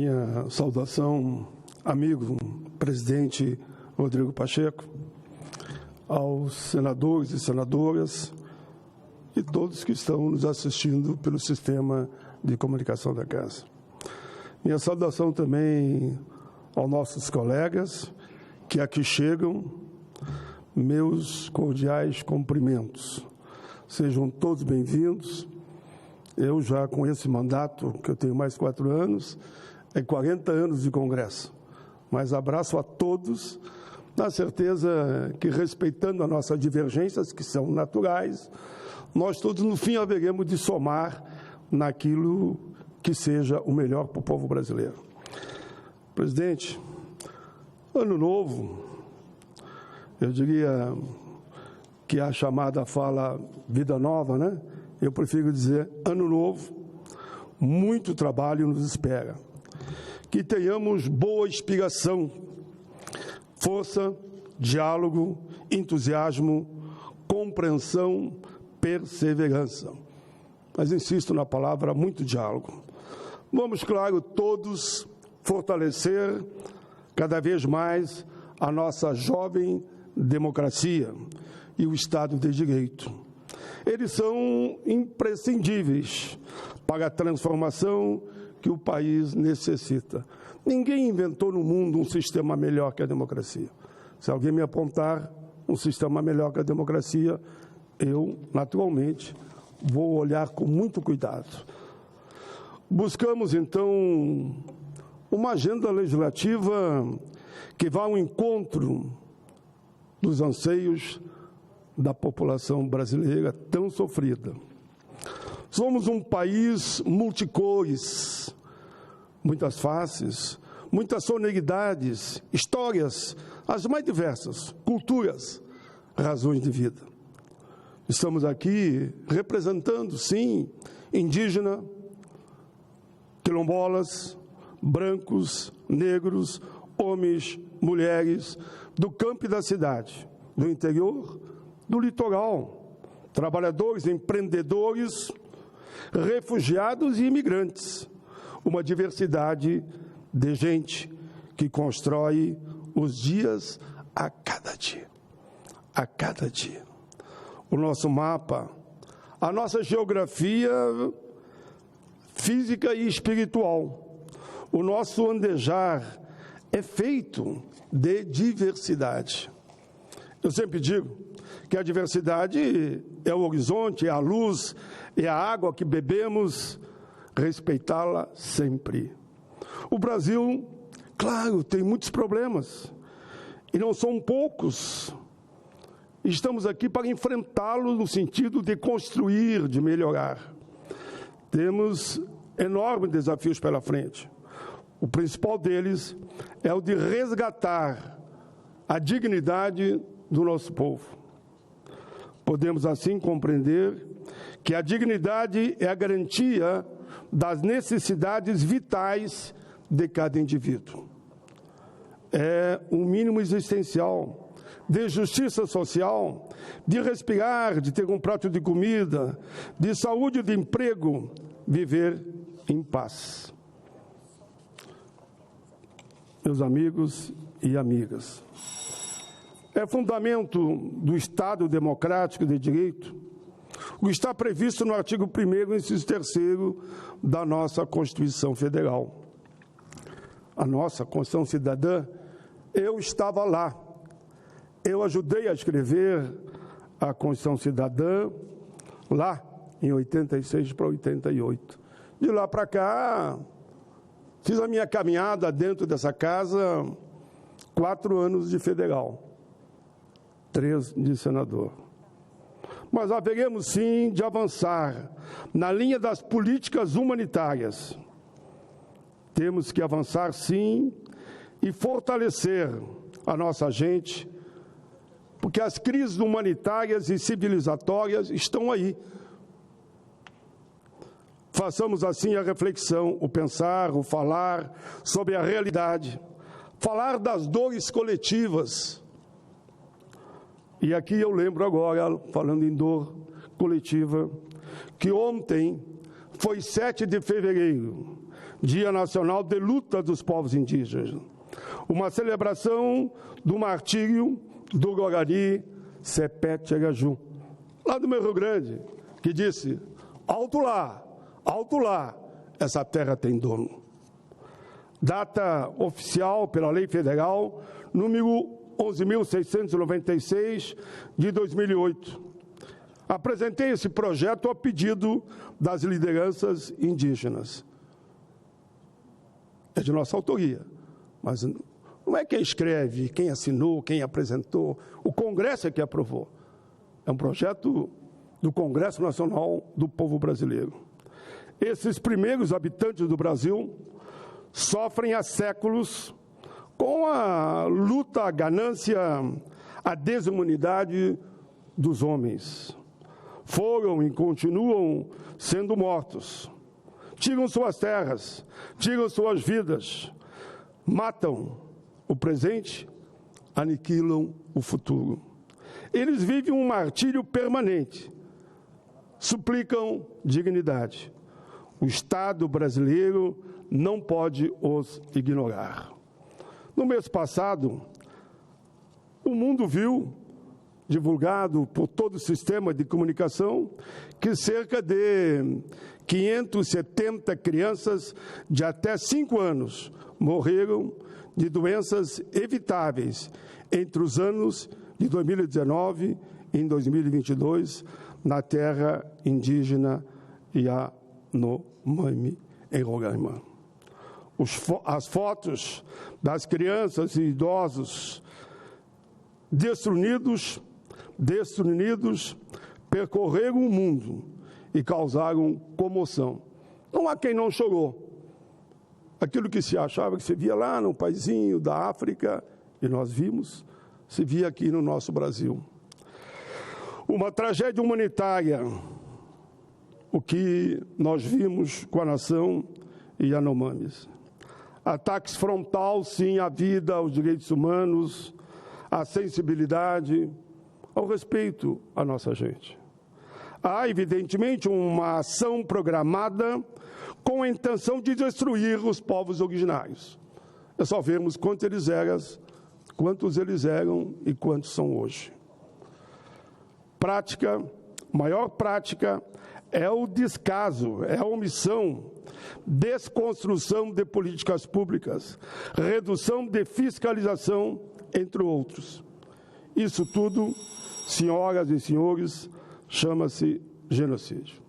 Minha saudação, amigo presidente Rodrigo Pacheco, aos senadores e senadoras e todos que estão nos assistindo pelo sistema de comunicação da Casa. Minha saudação também aos nossos colegas que aqui chegam, meus cordiais cumprimentos. Sejam todos bem-vindos. Eu já com esse mandato, que eu tenho mais 4 anos, 40 anos de Congresso. Mas abraço a todos, na certeza que, respeitando as nossas divergências, que são naturais, nós todos, no fim, haveremos de somar naquilo que seja o melhor para o povo brasileiro. Presidente, ano novo, eu diria que a chamada fala vida nova, né? Eu prefiro dizer ano novo, muito trabalho nos espera. Que tenhamos boa inspiração, força, diálogo, entusiasmo, compreensão, perseverança. Mas insisto na palavra muito diálogo. Vamos, claro, todos fortalecer cada vez mais a nossa jovem democracia e o Estado de Direito. Eles são imprescindíveis para a transformação que o país necessita. Ninguém inventou no mundo um sistema melhor que a democracia. Se alguém me apontar um sistema melhor que a democracia, eu, naturalmente, vou olhar com muito cuidado. Buscamos, então, uma agenda legislativa que vá ao encontro dos anseios da população brasileira tão sofrida. Somos um país multicores, muitas faces, muitas sonoridades, histórias, as mais diversas, culturas, razões de vida. Estamos aqui representando, sim, indígena, quilombolas, brancos, negros, homens, mulheres, do campo e da cidade, do interior, do litoral, trabalhadores, empreendedores, refugiados e imigrantes. Uma diversidade de gente que constrói os dias a cada dia. A cada dia. O nosso mapa, a nossa geografia física e espiritual, o nosso andejar é feito de diversidade. Eu sempre digo que a diversidade é o horizonte, é a luz, é a água que bebemos, respeitá-la sempre. O Brasil, claro, tem muitos problemas, e não são poucos. Estamos aqui para enfrentá-los no sentido de construir, de melhorar. Temos enormes desafios pela frente. O principal deles é o de resgatar a dignidade do nosso povo. Podemos, assim, compreender que a dignidade é a garantia das necessidades vitais de cada indivíduo. É um mínimo existencial de justiça social, de respirar, de ter um prato de comida, de saúde, de emprego, viver em paz. Meus amigos e amigas, é fundamento do Estado democrático de direito o que está previsto no artigo 1º, inciso 3º da nossa Constituição Federal. A nossa Constituição Cidadã, eu estava lá. Eu ajudei a escrever a Constituição Cidadã lá em 86 para 88. De lá para cá, fiz a minha caminhada dentro dessa casa, 4 anos de federal, 3 de senador. Mas haveremos, sim, de avançar na linha das políticas humanitárias. Temos que avançar, sim, e fortalecer a nossa gente, porque as crises humanitárias e civilizatórias estão aí. Façamos, assim, a reflexão, o pensar, o falar sobre a realidade, falar das dores coletivas. E aqui eu lembro agora, falando em dor coletiva, que ontem foi 7 de fevereiro, Dia Nacional de Luta dos Povos Indígenas, uma celebração do martírio do Guarani Sepete Agaju, lá do meu Rio Grande, que disse: alto lá, essa terra tem dono. Data oficial pela Lei Federal número 11.696 de 2008. Apresentei esse projeto a pedido das lideranças indígenas. É de nossa autoria, mas não é quem escreve, quem assinou, quem apresentou. O Congresso é que aprovou. É um projeto do Congresso Nacional do Povo Brasileiro. Esses primeiros habitantes do Brasil sofrem há séculos com a luta, a ganância, a desumanidade dos homens. Foram e continuam sendo mortos. Tiram suas terras, tiram suas vidas, matam o presente, aniquilam o futuro. Eles vivem um martírio permanente, suplicam dignidade. O Estado brasileiro não pode os ignorar. No mês passado, o mundo viu, divulgado por todo o sistema de comunicação, que cerca de 570 crianças de até 5 anos morreram de doenças evitáveis entre os anos de 2019 e 2022 na terra indígena Yanomami, em Roraima. As fotos das crianças e idosos destruídos, percorreram o mundo e causaram comoção. Não há quem não chorou. Aquilo que se achava que se via lá no paizinho da África, e nós vimos, se via aqui no nosso Brasil. Uma tragédia humanitária, o que nós vimos com a nação Yanomamis. Ataques frontal, sim, à vida, aos direitos humanos, à sensibilidade, ao respeito à nossa gente. Há, evidentemente, uma ação programada com a intenção de destruir os povos originários. É só vermos quantos eles eram e quantos são hoje. Maior prática é o descaso, é a omissão, desconstrução de políticas públicas, redução de fiscalização, entre outros. Isso tudo, senhoras e senhores, chama-se genocídio.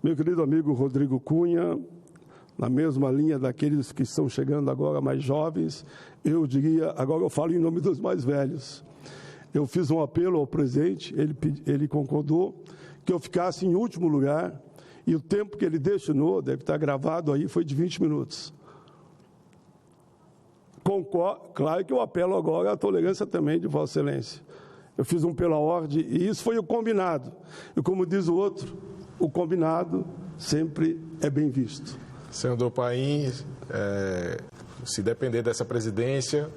Meu querido amigo Rodrigo Cunha, na mesma linha daqueles que estão chegando agora mais jovens, eu diria, agora eu falo em nome dos mais velhos. Eu fiz um apelo ao presidente, ele concordou que eu ficasse em último lugar, e o tempo que ele destinou, deve estar gravado aí, foi de 20 minutos. Claro que eu apelo agora à tolerância também de Vossa Excelência. Eu fiz um pela ordem, e isso foi o combinado. E como diz o outro, o combinado sempre é bem visto. Senador Paim, se depender dessa presidência,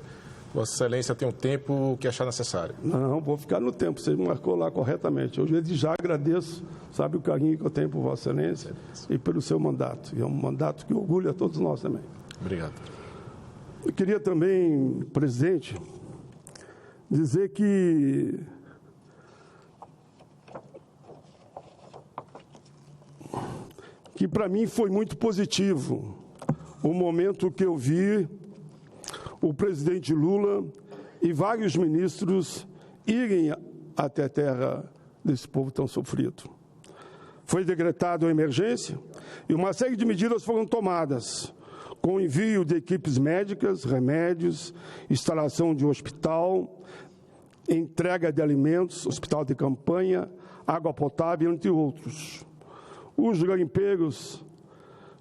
Vossa Excelência tem o tempo que achar necessário. Não, vou ficar no tempo, você marcou lá corretamente. Eu já agradeço, sabe, o carinho que eu tenho por Vossa Excelência e pelo seu mandato. E é um mandato que orgulha a todos nós também. Obrigado. Eu queria também, presidente, dizer que para mim foi muito positivo o momento que eu vi o presidente Lula e vários ministros irem até a terra desse povo tão sofrido. Foi decretada a emergência e uma série de medidas foram tomadas, com envio de equipes médicas, remédios, instalação de um hospital, entrega de alimentos, hospital de campanha, água potável, entre outros. Os garimpeiros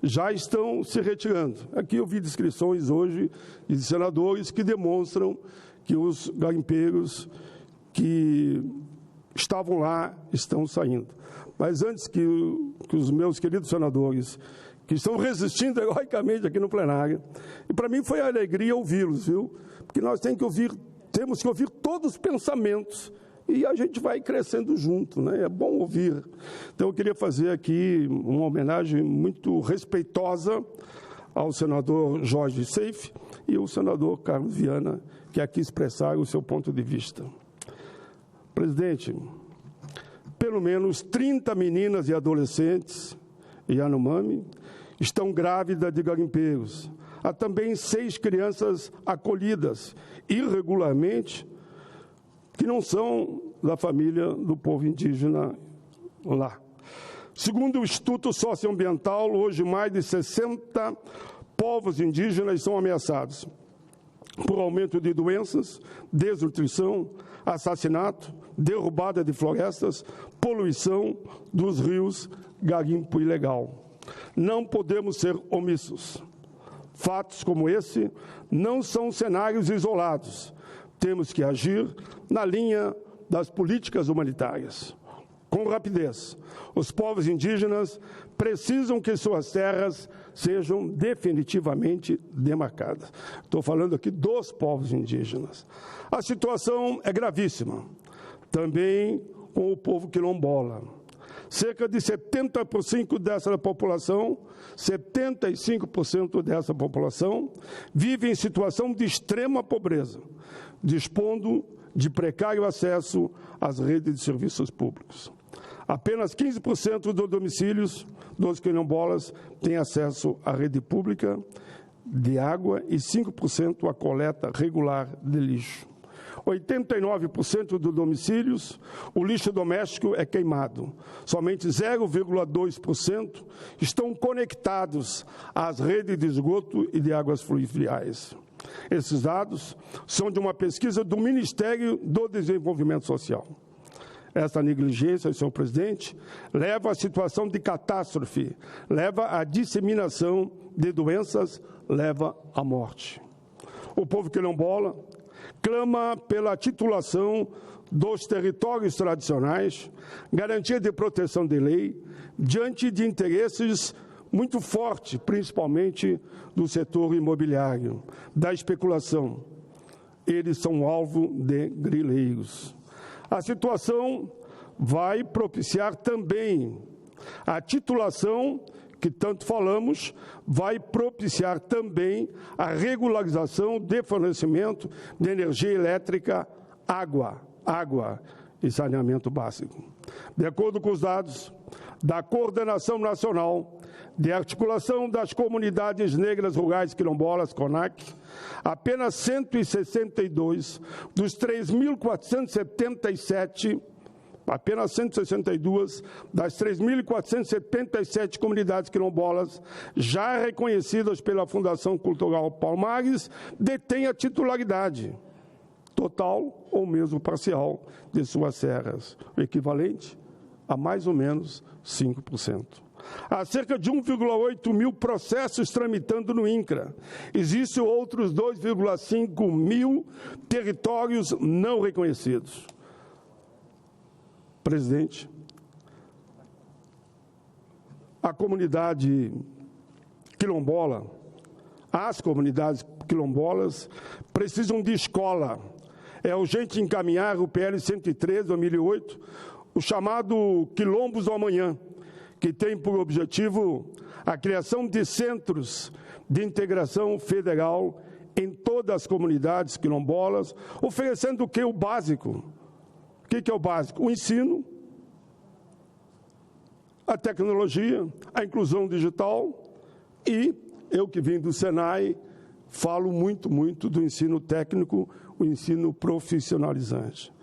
já estão se retirando. Aqui eu vi descrições hoje de senadores que demonstram que os garimpeiros que estavam lá estão saindo. Mas antes que os meus queridos senadores, que estão resistindo heroicamente aqui no plenário, e para mim foi uma alegria ouvi-los, viu? Porque nós temos que ouvir todos os pensamentos e a gente vai crescendo junto, né? É bom ouvir. Então, eu queria fazer aqui uma homenagem muito respeitosa ao senador Jorge Seife e ao senador Carlos Viana, que aqui expressaram o seu ponto de vista. Presidente, pelo menos 30 meninas e adolescentes Yanomami estão grávidas de garimpeiros. Há também 6 crianças acolhidas irregularmente que não são da família do povo indígena lá. Segundo o Instituto Socioambiental, hoje mais de 60 povos indígenas são ameaçados por aumento de doenças, desnutrição, assassinato, derrubada de florestas, poluição dos rios, garimpo ilegal. Não podemos ser omissos. Fatos como esse não são cenários isolados. Temos que agir na linha das políticas humanitárias. Com rapidez, os povos indígenas precisam que suas terras sejam definitivamente demarcadas. Estou falando aqui dos povos indígenas. A situação é gravíssima, também com o povo quilombola. Cerca de 75% dessa população, 75% dessa população vive em situação de extrema pobreza, dispondo de precário acesso às redes de serviços públicos. Apenas 15% dos domicílios dos quilombolas têm acesso à rede pública de água e 5% à coleta regular de lixo. 89% dos domicílios, o lixo doméstico é queimado. Somente 0,2% estão conectados às redes de esgoto e de águas fluviais. Esses dados são de uma pesquisa do Ministério do Desenvolvimento Social. Essa negligência, senhor presidente, leva à situação de catástrofe, leva à disseminação de doenças, leva à morte. O povo quilombola clama pela titulação dos territórios tradicionais, garantia de proteção de lei, diante de interesses muito fortes, principalmente do setor imobiliário, da especulação. Eles são alvo de grileiros. A situação vai propiciar também a titulação, que tanto falamos, vai propiciar também a regularização de fornecimento de energia elétrica, água e saneamento básico. De acordo com os dados da Coordenação Nacional de Articulação das Comunidades Negras Rurais Quilombolas, CONAC, apenas 162 dos 3.477, apenas 162 das 3.477 comunidades quilombolas já reconhecidas pela Fundação Cultural Palmares detêm a titularidade total ou mesmo parcial de suas serras, o equivalente a mais ou menos 5%. Há cerca de 1,8 mil processos tramitando no INCRA. Existem outros 2,5 mil territórios não reconhecidos. Presidente, a comunidade quilombola, as comunidades quilombolas precisam de escola. É urgente encaminhar o PL 113, 2008, o chamado Quilombos do Amanhã, que tem por objetivo a criação de centros de integração federal em todas as comunidades quilombolas, oferecendo o que? O básico. O que é o básico? O ensino, a tecnologia, a inclusão digital e, eu que vim do Senai, falo muito do ensino técnico, o ensino profissionalizante.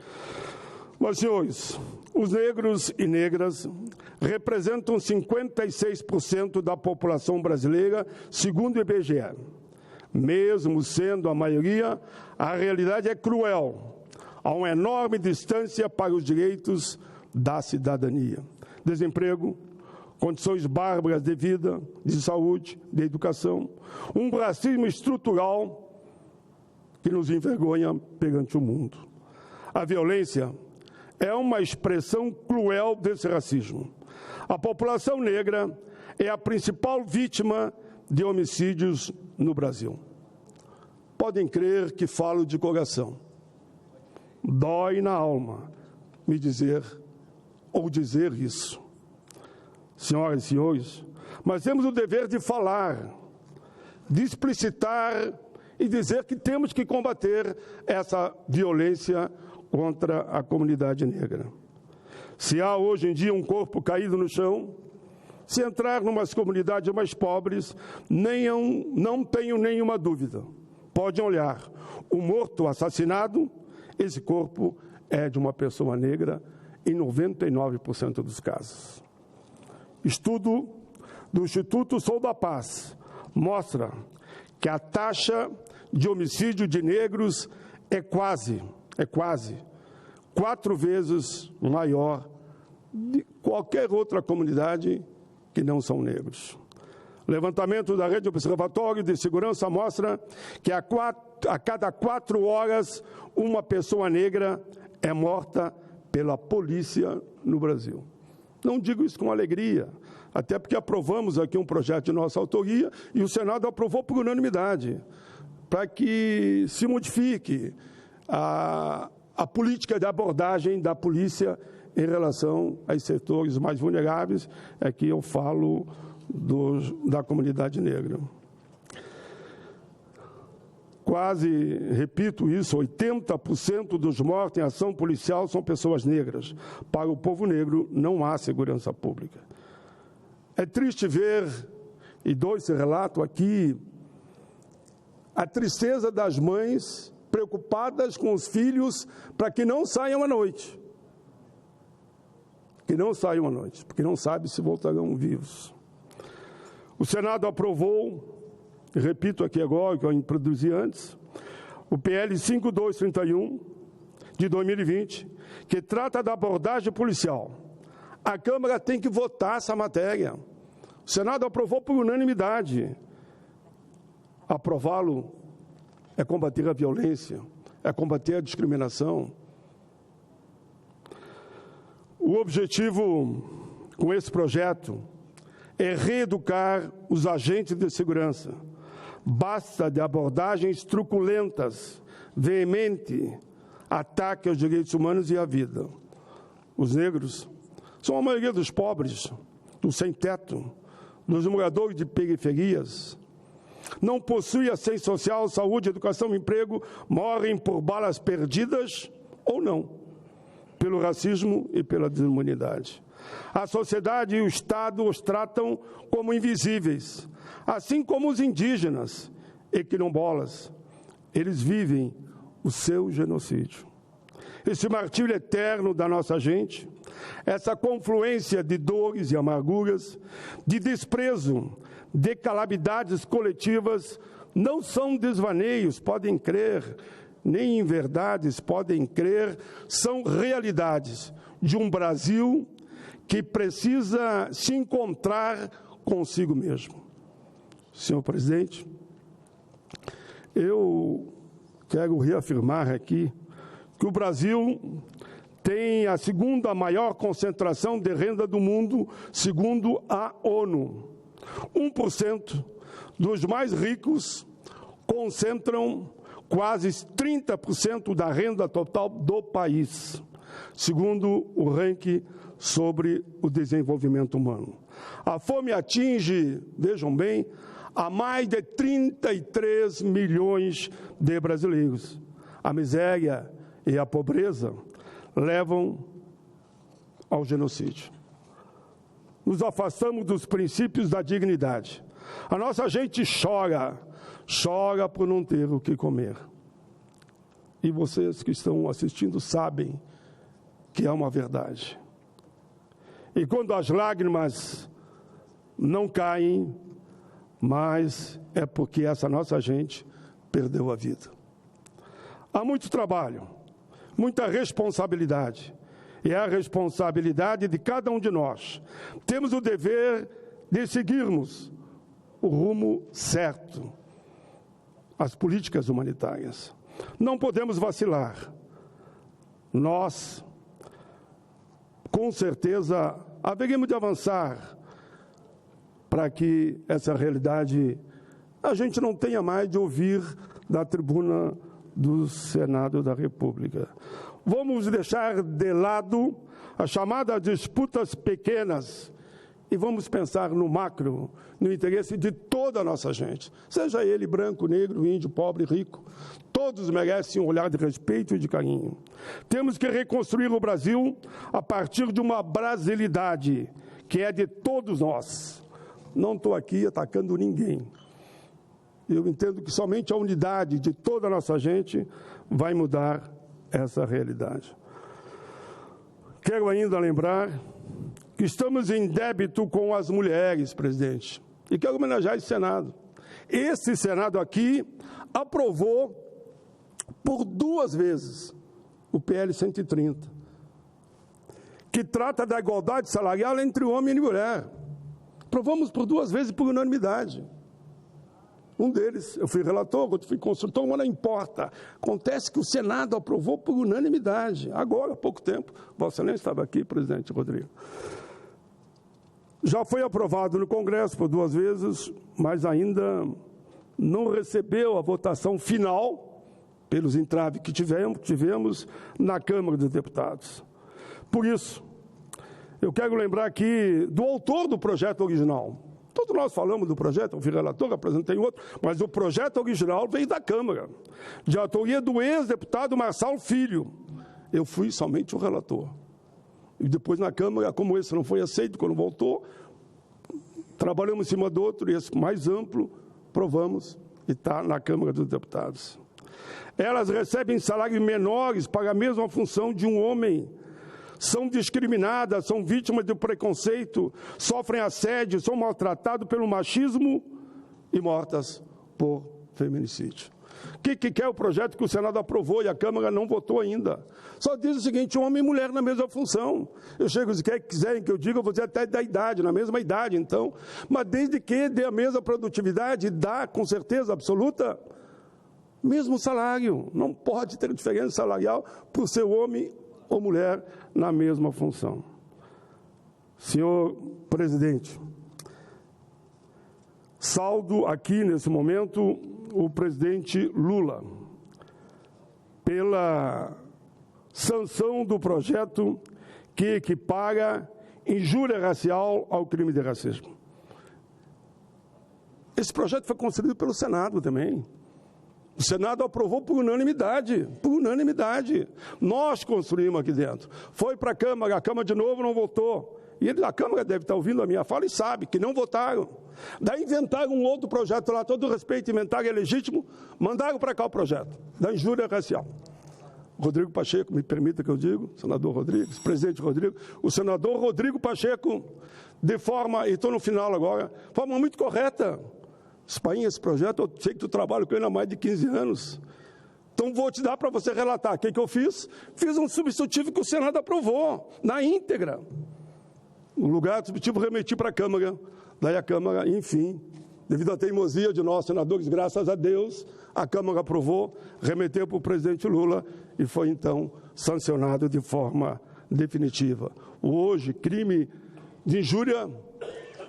Mas, senhores, os negros e negras representam 56% da população brasileira, segundo o IBGE. Mesmo sendo a maioria, a realidade é cruel. Há uma enorme distância para os direitos da cidadania. Desemprego, condições bárbaras de vida, de saúde, de educação, um racismo estrutural que nos envergonha perante o mundo. A violência é uma expressão cruel desse racismo. A população negra é a principal vítima de homicídios no Brasil. Podem crer que falo de coração. Dói na alma me dizer ou dizer isso. Senhoras e senhores, mas temos o dever de falar, de explicitar e dizer que temos que combater essa violência contra a comunidade negra. Se há hoje em dia um corpo caído no chão, se entrar em umas comunidades mais pobres, não tenho nenhuma dúvida. Podem olhar, o morto assassinado, esse corpo é de uma pessoa negra em 99% dos casos. Estudo do Instituto Sou da Paz mostra que a taxa de homicídio de negros é quase 4 vezes maior de qualquer outra comunidade que não são negros. O levantamento da Rede Observatório de Segurança mostra que a cada 4 horas uma pessoa negra é morta pela polícia no Brasil. Não digo isso com alegria, até porque aprovamos aqui um projeto de nossa autoria e o Senado aprovou por unanimidade, para que se modifique a política de abordagem da polícia em relação aos setores mais vulneráveis. Aqui eu falo da comunidade negra. Quase, repito isso, 80% dos mortos em ação policial são pessoas negras. Para o povo negro não há segurança pública. É triste ver, e dou esse relato aqui, a tristeza das mães preocupadas com os filhos para que não saiam à noite. Que não saiam à noite, porque não sabe se voltarão vivos. O Senado aprovou, repito aqui agora, que eu introduzi antes, o PL 5231 de 2020, que trata da abordagem policial. A Câmara tem que votar essa matéria. O Senado aprovou por unanimidade. Aprová-lo é combater a violência, é combater a discriminação. O objetivo com esse projeto é reeducar os agentes de segurança. Basta de abordagens truculentas, veemente, ataque aos direitos humanos e à vida. Os negros são a maioria dos pobres, dos sem-teto, dos moradores de periferias. Não possuem assistência social, saúde, educação e emprego, morrem por balas perdidas ou não, pelo racismo e pela desumanidade. A sociedade e o Estado os tratam como invisíveis, assim como os indígenas e quilombolas. Eles vivem o seu genocídio. Esse martírio eterno da nossa gente, essa confluência de dores e amarguras, de desprezo, de calamidades coletivas, não são desvaneios, podem crer, nem em verdades, podem crer, são realidades de um Brasil que precisa se encontrar consigo mesmo. Senhor presidente, eu quero reafirmar aqui que o Brasil tem a segunda maior concentração de renda do mundo, segundo a ONU. 1% dos mais ricos concentram quase 30% da renda total do país, segundo o ranking sobre o desenvolvimento humano. A fome atinge, vejam bem, a mais de 33 milhões de brasileiros. A miséria e a pobreza levam ao genocídio. Nos afastamos dos princípios da dignidade. A nossa gente chora por não ter o que comer. E vocês que estão assistindo sabem que é uma verdade. E quando as lágrimas não caem, mas é porque essa nossa gente perdeu a vida. Há muito trabalho, muita responsabilidade. E é a responsabilidade de cada um de nós. Temos o dever de seguirmos o rumo certo, as políticas humanitárias. Não podemos vacilar. Nós, com certeza, haveremos de avançar para que essa realidade a gente não tenha mais de ouvir da tribuna do Senado da República. Vamos deixar de lado as chamadas disputas pequenas e vamos pensar no macro, no interesse de toda a nossa gente. Seja ele branco, negro, índio, pobre, rico. Todos merecem um olhar de respeito e de carinho. Temos que reconstruir o Brasil a partir de uma brasilidade que é de todos nós. Não estou aqui atacando ninguém. Eu entendo que somente a unidade de toda a nossa gente vai mudar essa realidade. Quero ainda lembrar que estamos em débito com as mulheres, presidente, e quero homenagear esse Senado. Esse Senado aqui aprovou por 2 vezes o PL 130, que trata da igualdade salarial entre homem e mulher. Aprovamos por 2 vezes por unanimidade. Um deles, eu fui relator, outro fui consultor, mas não importa. Acontece que o Senado aprovou por unanimidade, agora, há pouco tempo. Vossa Excelência estava aqui, presidente Rodrigo. Já foi aprovado no Congresso por 2 vezes, mas ainda não recebeu a votação final, pelos entraves que tivemos na Câmara dos Deputados. Por isso, eu quero lembrar aqui do autor do projeto original. Todos nós falamos do projeto, eu fui relator, apresentei outro, mas o projeto original veio da Câmara, de autoria do ex-deputado Marçal Filho. Eu fui somente o relator. E depois na Câmara, como esse não foi aceito, quando voltou, trabalhamos em cima do outro, e esse mais amplo, provamos, e está na Câmara dos Deputados. Elas recebem salários menores para a mesma função de um homem, são discriminadas, são vítimas de preconceito, sofrem assédio, são maltratadas pelo machismo e mortas por feminicídio. O que é o projeto que o Senado aprovou e a Câmara não votou ainda? Só diz o seguinte: homem e mulher na mesma função. Eu chego, se quiserem que eu diga, eu vou dizer até da idade, na mesma idade, então. Mas desde que dê a mesma produtividade, dá com certeza absoluta mesmo salário. Não pode ter diferença salarial por ser homem ou mulher na mesma função. Senhor presidente, saúdo aqui nesse momento o presidente Lula pela sanção do projeto que equipara injúria racial ao crime de racismo. Esse projeto foi concedido pelo Senado também. O Senado aprovou por unanimidade, por unanimidade. Nós construímos aqui dentro. Foi para a Câmara de novo não votou. E a Câmara deve estar ouvindo a minha fala e sabe que não votaram. Daí inventaram um outro projeto lá, todo respeito, inventaram, é legítimo, mandaram para cá o projeto, da injúria racial. Rodrigo Pacheco, me permita que eu diga, senador Rodrigues, presidente Rodrigo, o senador Rodrigo Pacheco, de forma, e estou no final agora, de forma muito correta, Espainha, esse projeto, eu sei que tu trabalha com ele há mais de 15 anos. Então, vou te dar para você relatar. O que eu fiz? Fiz um substitutivo que o Senado aprovou, na íntegra. No lugar do substitutivo, remeti para a Câmara. Daí a Câmara, enfim, devido à teimosia de nós senadores, graças a Deus, a Câmara aprovou, remeteu para o presidente Lula e foi, então, sancionado de forma definitiva. Hoje, crime de injúria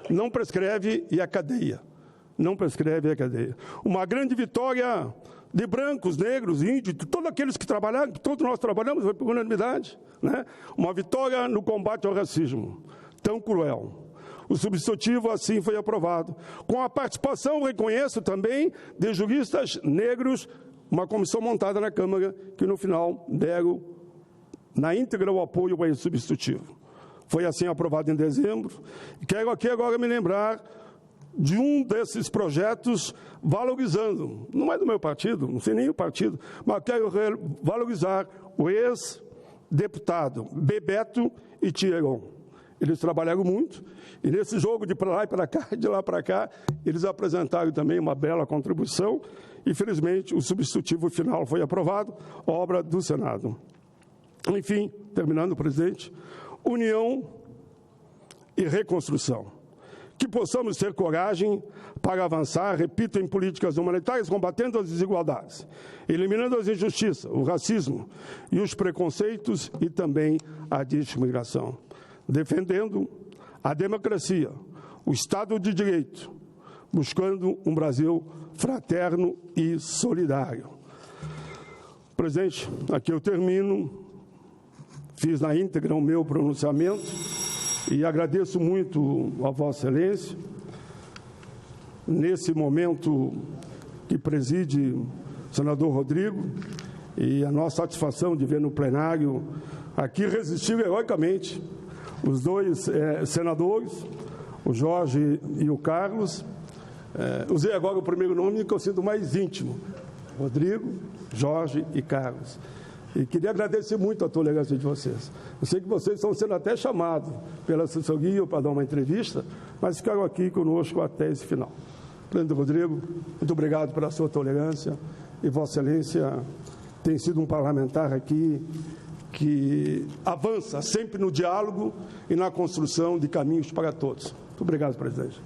não prescreve e é cadeia. Não prescreve a cadeia. Uma grande vitória de brancos, negros, índios, todos aqueles que trabalharam, todos nós trabalhamos, foi por unanimidade, né? Uma vitória no combate ao racismo, tão cruel. O substitutivo assim foi aprovado. Com a participação, reconheço também, de juristas negros, uma comissão montada na Câmara, que no final deram na íntegra o apoio a esse substitutivo. Foi assim aprovado em dezembro. Quero aqui agora me lembrar de um desses projetos valorizando, não é do meu partido, não sei nem o partido, mas quero valorizar o ex-deputado Bebeto e Thieron. Eles trabalharam muito, e nesse jogo de para lá e para cá, de lá para cá, eles apresentaram também uma bela contribuição, e felizmente o substitutivo final foi aprovado, obra do Senado. Enfim, terminando, presidente, união e reconstrução. Que possamos ter coragem para avançar, repito, em políticas humanitárias, combatendo as desigualdades, eliminando as injustiças, o racismo e os preconceitos e também a discriminação, defendendo a democracia, o Estado de Direito, buscando um Brasil fraterno e solidário. Presidente, aqui eu termino fiz na íntegra o meu pronunciamento e agradeço muito a Vossa Excelência, nesse momento que preside o senador Rodrigo, e a nossa satisfação de ver no plenário aqui resistiu heroicamente os dois senadores, o Jorge e o Carlos. Usei agora o primeiro nome que eu sinto mais íntimo, Rodrigo, Jorge e Carlos. E queria agradecer muito a tolerância de vocês. Eu sei que vocês estão sendo até chamados pela assessoria para dar uma entrevista, mas ficaram aqui conosco até esse final. Presidente Rodrigo, muito obrigado pela sua tolerância, e Vossa Excelência tem sido um parlamentar aqui que avança sempre no diálogo e na construção de caminhos para todos. Muito obrigado, presidente.